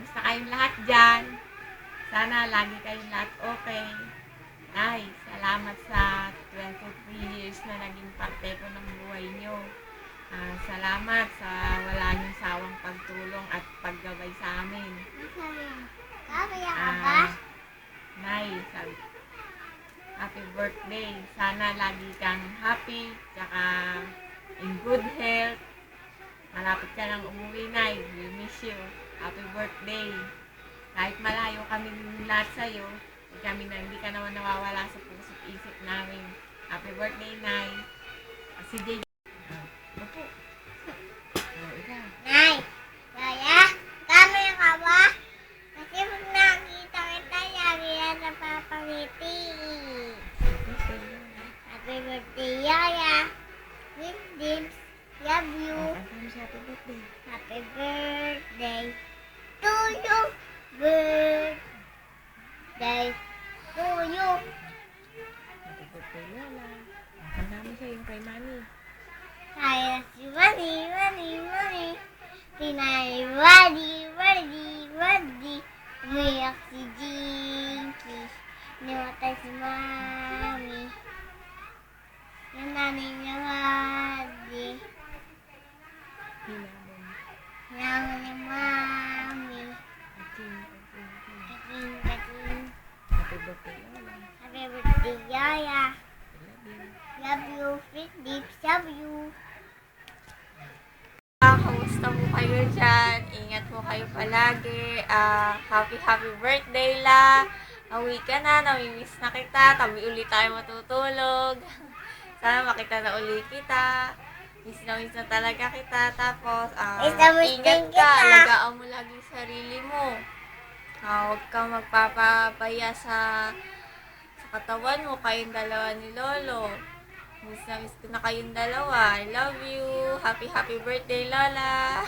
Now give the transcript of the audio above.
Kamusta kayong lahat dyan? Sana lagi kayong lahat okay. Nay, salamat sa 23 years na naging parte ko ng buhay nyo. Salamat sa wala niyong sawang pagtulong at paggabay sa amin. Kaya ka ba? Nay, happy birthday. Sana lagi kang happy, tsaka in good health. Malapit ka lang umuwi, Nay. We miss you. Happy birthday. Kahit malayo kami lahat sa'yo, hindi ka naman nawawala sa puso't isip namin. Happy birthday, Nay. Si JJ. Opo. Ikaw. Nay, Yaya, kamay ka ba? Kasi pag nakita kita, lagi yan napapangiti. Happy birthday, Yaya. With dips, love you. Happy birthday. Happy birthday to you. Birthday to you. Happy birthday, Lola. Akan namin siya yung kay Manny. Kaya si Mani. Tinay, Wadi. Umiyak si Jinkies. Niwatay si Mami. Yung nanay niya, Wadi. Hinamon. Yaman ni Mami. Ating. Kating. Happy birthday, Lola. Happy birthday, Yaya. I love you. Love you. Fit dips, love you. Kamusta po kayo dyan? Ingat po kayo palagi. Happy birthday, La. Uwi ka na, namimiss na kita. Tabi ulit tayo matutulog. Sana makita na uli kita. Miss na talaga kita. Tapos, ingat ka. Alagaan mo lagi yung sarili mo. Huwag kang magpapabaya sa katawan mo. Kayong dalawa ni Lolo. Miss ko na kayong dalawa. I love you. Happy birthday, Lola.